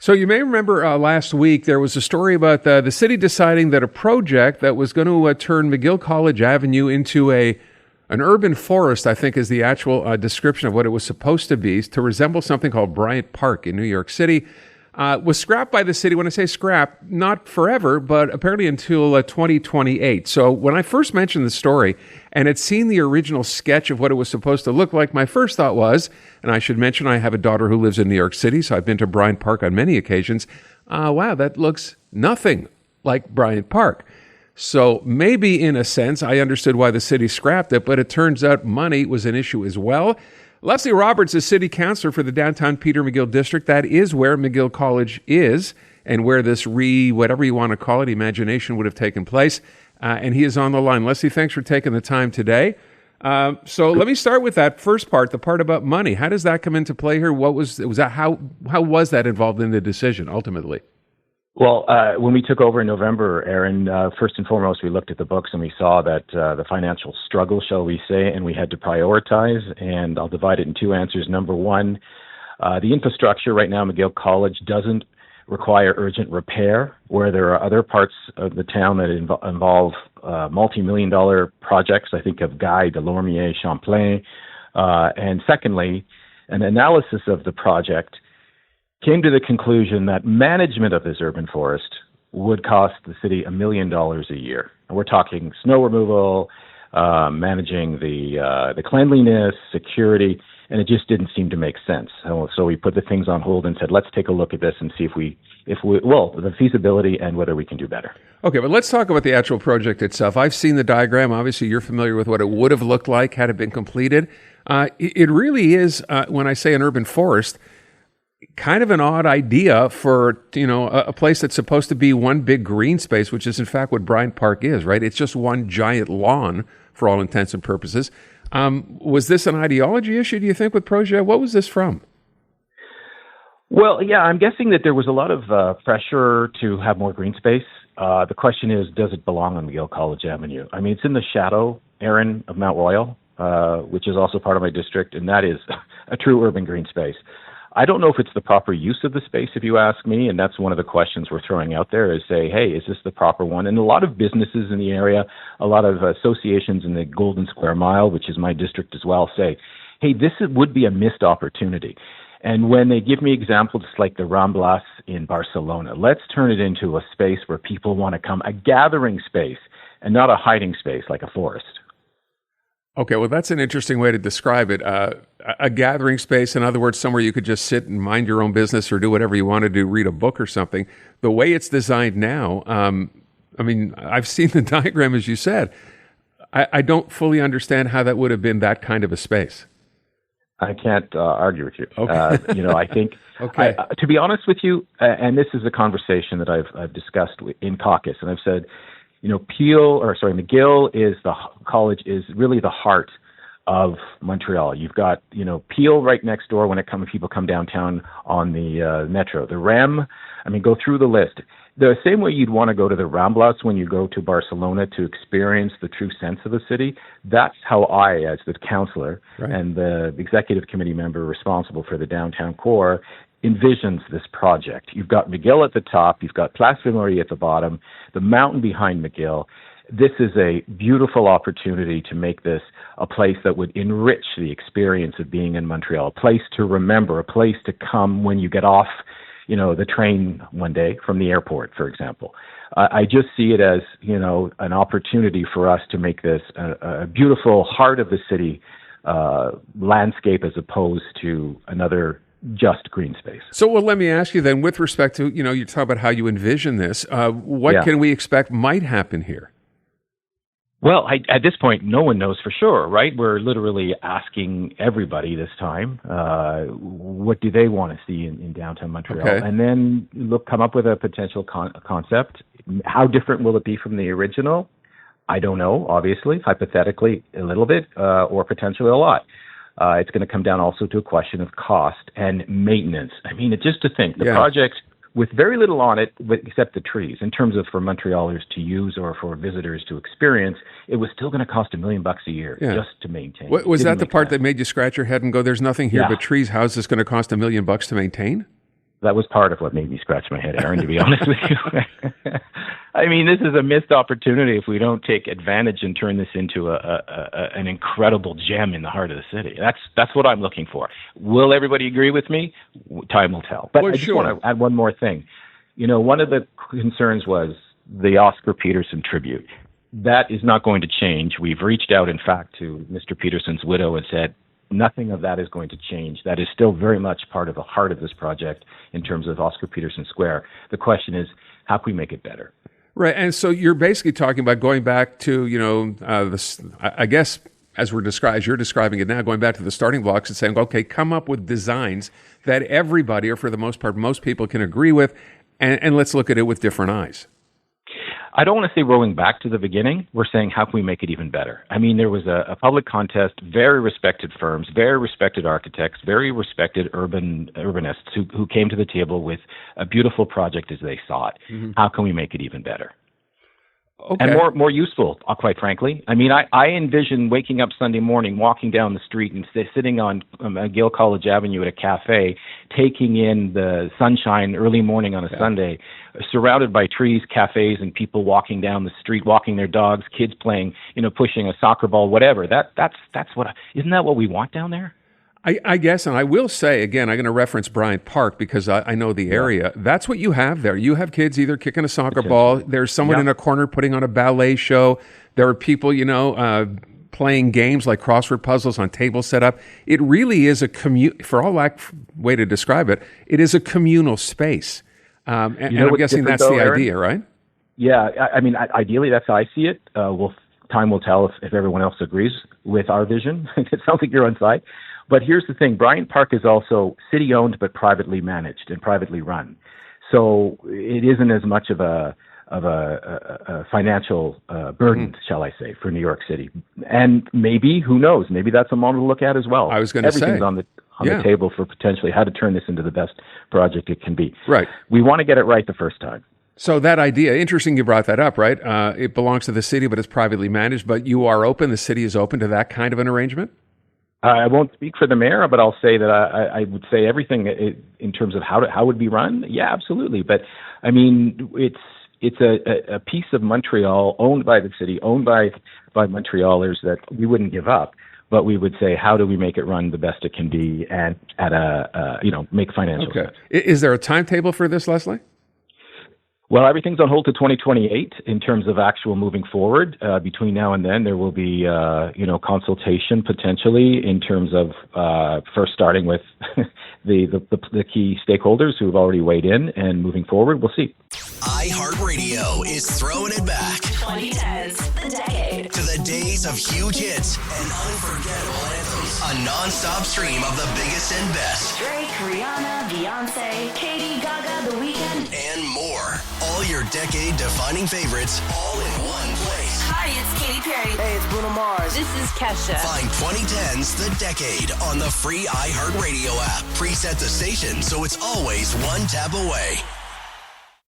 So you may remember last week there was a story about the city deciding that a project that was going to turn McGill College Avenue into an urban forest, I think is the actual description of what it was supposed to be, to resemble something called Bryant Park in New York City, was scrapped by the city. When I say scrapped, not forever, but apparently until 2028. So when I first mentioned the story and had seen the original sketch of what it was supposed to look like, my first thought was, and I should mention I have a daughter who lives in New York City, so I've been to Bryant Park on many occasions. Wow, that looks nothing like Bryant Park. So maybe in a sense, I understood why the city scrapped it, but it turns out money was an issue as well. Leslie Roberts is city councilor for the downtown Peter McGill district. That is where McGill College is and where this whatever you want to call it, imagination would have taken place. And he is on the line. Leslie, thanks for taking the time today. So let me start with that first part, the part about money. How does that come into play here? How was that involved in the decision ultimately? Well, when we took over in November, Aaron, first and foremost, we looked at the books and we saw that the financial struggle, shall we say, and we had to prioritize. And I'll divide it in two answers. Number one, the infrastructure right now, McGill College doesn't require urgent repair, where there are other parts of the town that involve multi-million-dollar projects. I think of Guy, Delormier, Champlain. And secondly, an analysis of the project came to the conclusion that management of this urban forest would cost the city $1 million a year. And we're talking snow removal, managing the cleanliness, security, and it just didn't seem to make sense. So we put the things on hold and said, let's take a look at this and see if the feasibility and whether we can do better. Okay, but let's talk about the actual project itself. I've seen the diagram. Obviously, you're familiar with what it would have looked like had it been completed. It really is, when I say an urban forest, kind of an odd idea for, a place that's supposed to be one big green space, which is in fact what Bryant Park is, right? It's just one giant lawn for all intents and purposes. Was this an ideology issue, do you think, with CJAD? What was this from? Well, yeah, I'm guessing that there was a lot of pressure to have more green space. The question is, does it belong on McGill College Avenue? I mean, it's in the shadow, Aaron, of Mount Royal, which is also part of my district, and that is a true urban green space. I don't know if it's the proper use of the space, if you ask me, and that's one of the questions we're throwing out there is say, hey, is this the proper one? And a lot of businesses in the area, a lot of associations in the Golden Square Mile, which is my district as well, say, hey, would be a missed opportunity. And when they give me examples like the Ramblas in Barcelona, let's turn it into a space where people want to come, a gathering space, and not a hiding space like a forest. Okay, well, that's an interesting way to describe it. A gathering space, in other words, somewhere you could just sit and mind your own business or do whatever you want to do, read a book or something. The way it's designed now, I've seen the diagram, as you said. I don't fully understand how that would have been that kind of a space. I can't argue with you. Okay. I think, okay. To be honest with you, and this is a conversation that I've discussed in caucus, and I've said, McGill college is really the heart of Montreal. You've got, Peel right next door when people come downtown on the metro. The REM, go through the list. The same way you'd want to go to the Ramblas when you go to Barcelona to experience the true sense of the city, that's how I, as the councillor and the executive committee member responsible for the downtown core, envisions this project. You've got McGill at the top, you've got Place Ville-Marie at the bottom, the mountain behind McGill. This is a beautiful opportunity to make this a place that would enrich the experience of being in Montreal, a place to remember, a place to come when you get off, the train one day from the airport, for example. I just see it as, an opportunity for us to make this a beautiful heart of the city landscape as opposed to another just green space. So, well, let me ask you then, with respect to, you talk about how you envision this, what can we expect might happen here? Well, at this point, no one knows for sure, right? We're literally asking everybody this time, what do they want to see in downtown Montreal? Okay. And then come up with a potential concept. How different will it be from the original? I don't know, obviously, hypothetically a little bit, or potentially a lot. It's going to come down also to a question of cost and maintenance. Just to think, the project with very little on it except the trees, in terms of for Montrealers to use or for visitors to experience, it was still going to cost $1 million a year just to maintain. Was that the part that made you scratch your head and go, there's nothing here but trees? How is this going to cost $1 million to maintain? That was part of what made me scratch my head, Aaron, to be honest with you. I mean, this is a missed opportunity if we don't take advantage and turn this into an incredible gem in the heart of the city. That's what I'm looking for. Will everybody agree with me? Time will tell. But I just want to add one more thing. You know, one of the concerns was the Oscar Peterson tribute. That is not going to change. We've reached out, in fact, to Mr. Peterson's widow and said, nothing of that is going to change. That is still very much part of the heart of this project in terms of Oscar Peterson Square. The question is, how can we make it better? Right. And so you're basically talking about going back to, you know, I guess as you're describing it now, going back to the starting blocks and saying, okay, come up with designs that everybody, or for the most part, most people can agree with, and let's look at it with different eyes. I don't want to say rolling back to the beginning. We're saying, how can we make it even better? I mean, there was a public contest, very respected firms, very respected architects, very respected urbanists who came to the table with a beautiful project as they saw it. Mm-hmm. How can we make it even better? Okay. And more useful, quite frankly. I mean, I envision waking up Sunday morning, walking down the street and sitting on McGill College Avenue at a cafe, taking in the sunshine early morning on a Sunday, surrounded by trees, cafes, and people walking down the street, walking their dogs, kids playing, you know, pushing a soccer ball, whatever. Isn't that what we want down there? I guess, and I will say, again, I'm going to reference Bryant Park because I know the area. That's what you have there. You have kids either kicking a soccer ball. There's someone in a corner putting on a ballet show. There are people, you know, playing games like crossword puzzles on tables set up. It really is for all way to describe it, it is a communal space. And I'm guessing that's the idea, right? Yeah. I mean, ideally, that's how I see it. Time will tell if everyone else agrees with our vision. It sounds like you're on side. But here's the thing. Bryant Park is also city-owned but privately managed and privately run. So it isn't as much of a financial burden, shall I say, for New York City. And maybe, who knows, maybe that's a model to look at as well. I was going to say. Everything's on the table for potentially how to turn this into the best project it can be. Right. We want to get it right the first time. So that idea, interesting you brought that up, right? It belongs to the city, but it's privately managed. But you are open, the city is open to that kind of an arrangement? I won't speak for the mayor, but I'll say that I would say everything in terms of how it would be run. Yeah, absolutely. But I mean, it's a piece of Montreal owned by the city, owned by Montrealers that we wouldn't give up. But we would say, how do we make it run the best it can be and at make financial sense? Is there a timetable for this, Leslie? Well, everything's on hold to 2028 in terms of actual moving forward. Between now and then, there will be, consultation potentially in terms of first starting with the key stakeholders who have already weighed in, and moving forward, we'll see. iHeartRadio is throwing it back. 2010s, the decade. To the days of huge hits and unforgettable anthems. A non-stop stream of the biggest and best. Drake, Rihanna, Beyonce, Katy, Gaga, The Weeknd, and more. All your decade-defining favorites, all in one place. Hi, it's Katy Perry. Hey, it's Bruno Mars. This is Kesha. Find 2010's The Decade on the free iHeartRadio app. Preset the station so it's always one tap away.